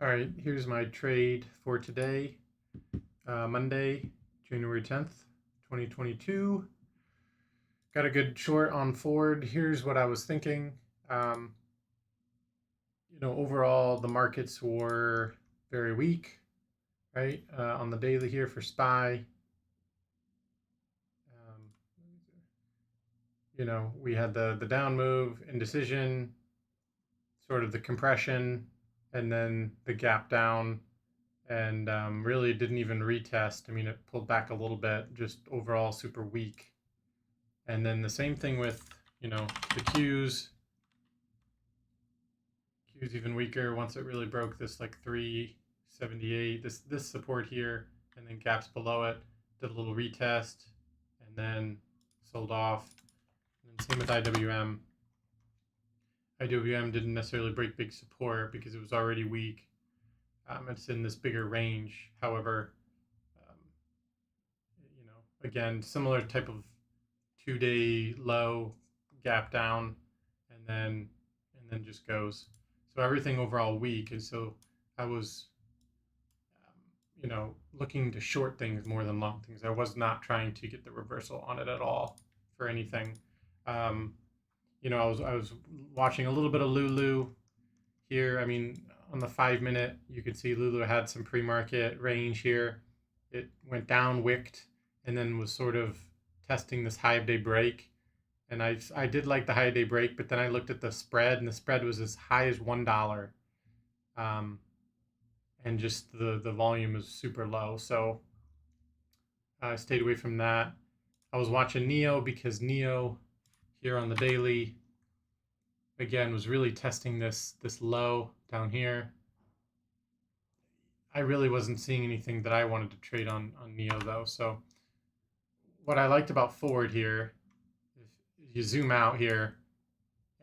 All right, here's my trade for today, Monday, January 10th, 2022. Got a good short on Ford. Here's what I was thinking. Um, Overall, the markets were very weak, right? On the daily here for SPY, um, we had the down move, indecision, sort of the compression, and then the gap down and really didn't even retest. I mean, it pulled back a little bit, just overall super weak. And then the same thing with, the Qs. Qs even weaker once it really broke this like 378, this support here, and then gaps below it, did a little retest, and then sold off. And then same with IWM. IWM didn't necessarily break big support because it was already weak. It's in this bigger range. However, um, again, similar type of 2-day low, gap down, and then just goes. So everything overall weak, and so I was, looking to short things more than long things. I was not trying to get the reversal on it at all for anything. Um, I was watching a little bit of Lulu here. I mean, on the 5 minute, you could see Lulu had some pre-market range here. It went down, wicked, and then was sort of testing this high of day break. And I did like the high day break, but then I looked at the spread, and the spread was as high as $1, um, and just the volume was super low. So I stayed away from that. I was watching Neo because Neo here on the daily again was really testing this low down here. I really wasn't seeing anything that I wanted to trade on Neo though. So what I liked about Ford here, if you zoom out here,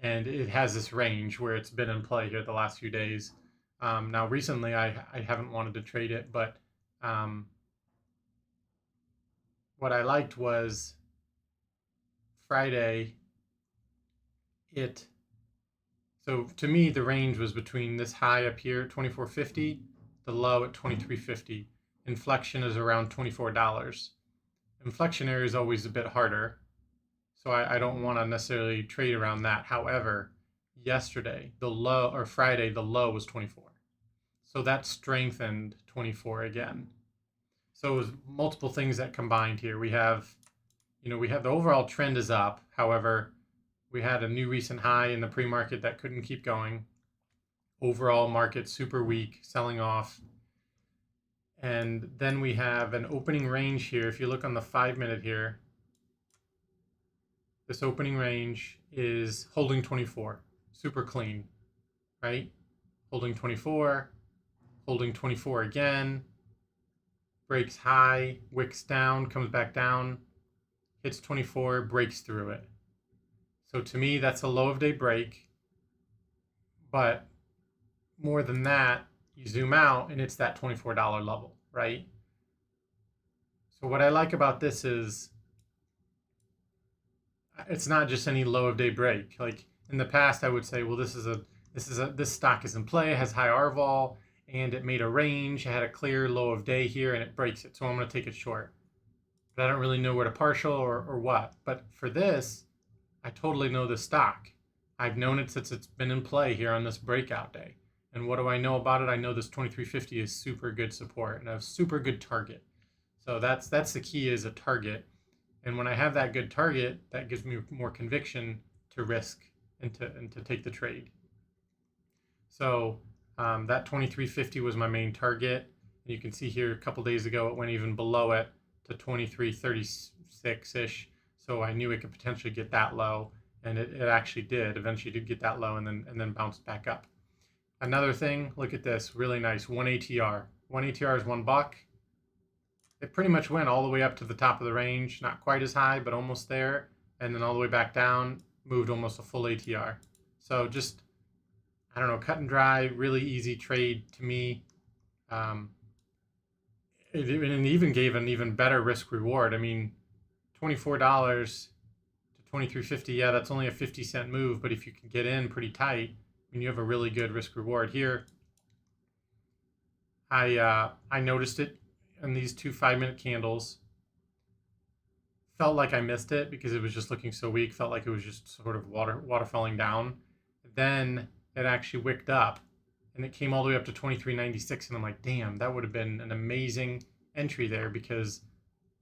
and it has this range where it's been in play here the last few days. Now recently I haven't wanted to trade it, but um, what I liked was Friday. It So to me the range was between this high up here 24.50, the low at 23.50. Inflection is around $24. Inflection area is always a bit harder, so I don't want to necessarily trade around that. However, yesterday the low, or Friday the low was 24, so that strengthened 24 again. So it was multiple things that combined here. We have the overall trend is up. However, we had a new recent high in the pre-market that couldn't keep going. Overall market super weak, selling off. And then we have an opening range here. If you look on the 5 minute here, this opening range is holding 24, super clean, right? Holding 24, holding 24 again, breaks high, wicks down, comes back down, hits 24, breaks through it. So to me, that's a low of day break. But more than that, you zoom out and it's that $24 level, right? So what I like about this is it's not just any low of day break. Like in the past, I would say, well, this stock is in play, it has high RVOL, and it made a range, it had a clear low of day here, and it breaks it. So I'm going to take it short. But I don't really know where to partial or what. But for this, I totally know this stock. I've known it since it's been in play here on this breakout day. And what do I know about it? I know this 2350 is super good support and a super good target. So that's the key, is a target. And when I have that good target, that gives me more conviction to risk and to take the trade. So that 2350 was my main target. And you can see here a couple days ago it went even below it to 2336-ish. So I knew it could potentially get that low, and it actually did. Eventually did get that low and then bounced back up. Another thing, look at this, really nice, 1 ATR. 1 ATR is $1. It pretty much went all the way up to the top of the range, not quite as high, but almost there, and then all the way back down, moved almost a full ATR. So just, I don't know, cut and dry, really easy trade to me. It even gave an even better risk reward. I mean, $24 to 23.50, yeah, that's only a 50-cent move, but if you can get in pretty tight, I mean, you have a really good risk reward here. I noticed it in these two 5 minute candles. Felt like I missed it because it was just looking so weak. Felt like it was just sort of water falling down. Then it actually wicked up, and it came all the way up to 23.96, and I'm like, damn, that would have been an amazing entry there because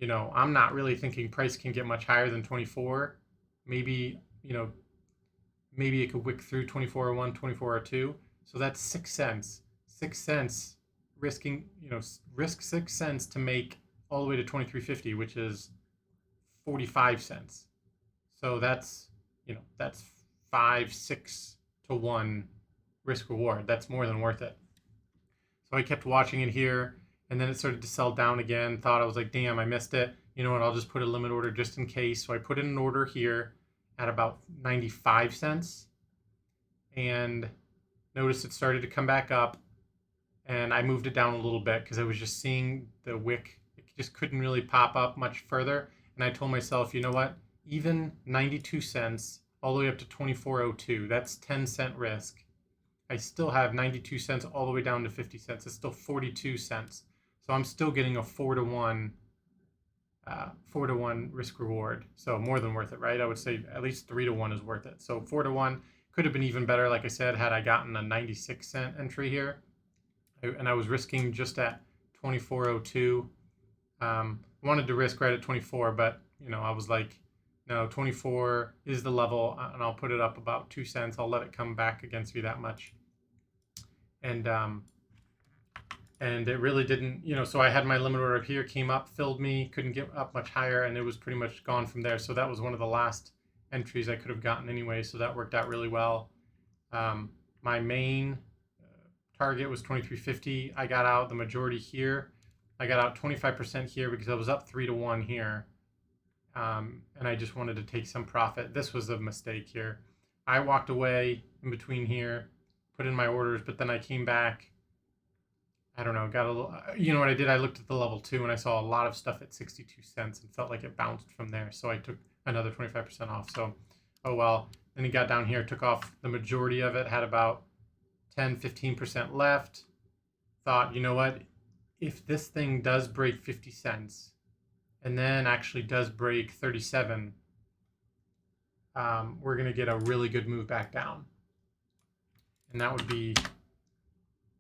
I'm not really thinking price can get much higher than 24. Maybe maybe it could wick through 24.01, 24.02. So that's 6 cents. 6 cents risking, risk 6 cents to make all the way to 23.50, which is 45 cents. So that's 5, 6 to 1 risk reward. That's more than worth it. So I kept watching it here, and then it started to sell down again. Thought I was like, damn, I missed it. You know what? I'll just put a limit order just in case. So I put in an order here at about 95 cents, and noticed it started to come back up. And I moved it down a little bit because I was just seeing the wick. It just couldn't really pop up much further. And I told myself, you know what? Even 92 cents all the way up to 24.02, that's 10-cent risk. I still have 92 cents all the way down to 50 cents. It's still 42 cents. So I'm still getting a 4-to-1 risk reward. So more than worth it, right? I would say at least 3-to-1 is worth it. So 4-to-1 could have been even better, like I said, had I gotten a 96-cent entry here. And I was risking just at 24.02. Wanted to risk right at 24, but I was like, no, 24 is the level, and I'll put it up about 2 cents. I'll let it come back against me that much. And it really didn't, so I had my limit order up here, came up, filled me, couldn't get up much higher, and it was pretty much gone from there. So that was one of the last entries I could have gotten anyway, so that worked out really well. My main target was 23.50. I got out the majority here. I got out 25% here because I was up 3-to-1 here. And I just wanted to take some profit. This was a mistake here. I walked away in between here, put in my orders, but then I came back. I don't know, got a little, what I did? I looked at the level 2 and I saw a lot of stuff at 62 cents and felt like it bounced from there. So I took another 25% off. So, oh well. Then he got down here, took off the majority of it, had about 10-15% left. Thought, you know what? If this thing does break 50 cents and then actually does break 37, we're going to get a really good move back down. And that would be,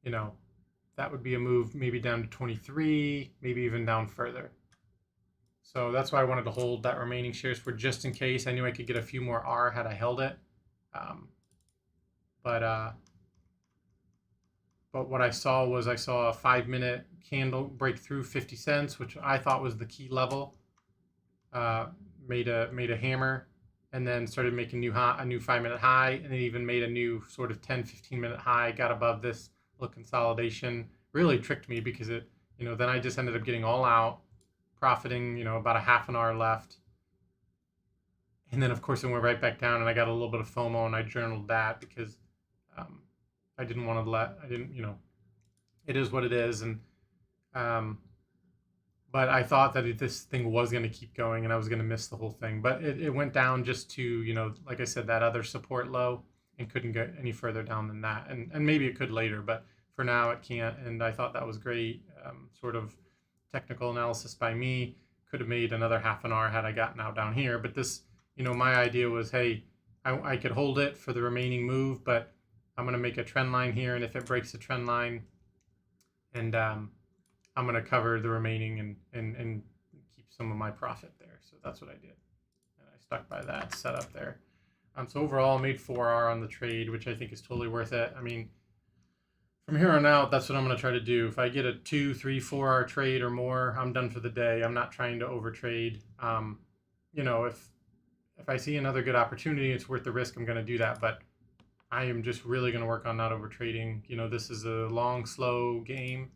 that would be a move maybe down to 23, maybe even down further. So that's why I wanted to hold that remaining shares for just in case. I knew I could get a few more R had I held it. But what I saw was a 5-minute candle break through 50 cents, which I thought was the key level. Made a hammer, and then started making a new 5-minute high, and then even made a new sort of 10-15-minute high. Got above this little consolidation. Really tricked me because it, then I just ended up getting all out, profiting, about a half an hour left. And then of course it went right back down, and I got a little bit of FOMO, and I journaled that because I didn't want to it is what it is. And but I thought that this thing was going to keep going and I was going to miss the whole thing. But it went down just to, like I said, that other support low, and couldn't get any further down than that. And maybe it could later, but for now it can't. And I thought that was great. Sort of technical analysis by me. Could have made another half an hour had I gotten out down here. But this, my idea was, hey, I could hold it for the remaining move, but I'm going to make a trend line here. And if it breaks the trend line, and I'm going to cover the remaining and keep some of my profit there. So that's what I did. And I stuck by that setup there. So overall, I made 4R on the trade, which I think is totally worth it. I mean, from here on out, that's what I'm going to try to do. If I get a 2, 3, 4R trade or more, I'm done for the day. I'm not trying to overtrade. If I see another good opportunity, it's worth the risk, I'm going to do that. But I am just really going to work on not overtrading. This is a long, slow game.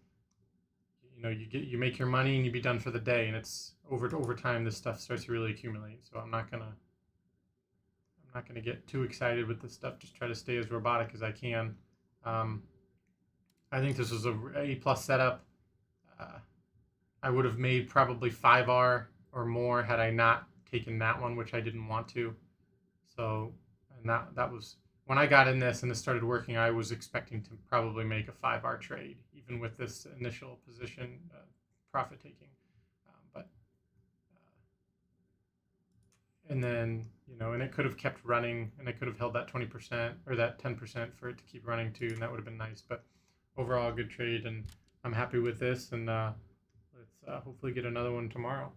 You make your money and you be done for the day, and it's over time this stuff starts to really accumulate. So I'm not gonna get too excited with this stuff. Just try to stay as robotic as I can. I think this was a A+ setup. I would have made probably 5R or more had I not taken that one, which I didn't want to. So, and that was when I got in this and this started working, I was expecting to probably make a 5R trade, even with this initial position profit taking. But and then and it could have kept running, and I could have held that 20% or that 10% for it to keep running too, and that would have been nice. But overall, good trade, and I'm happy with this, and let's hopefully get another one tomorrow.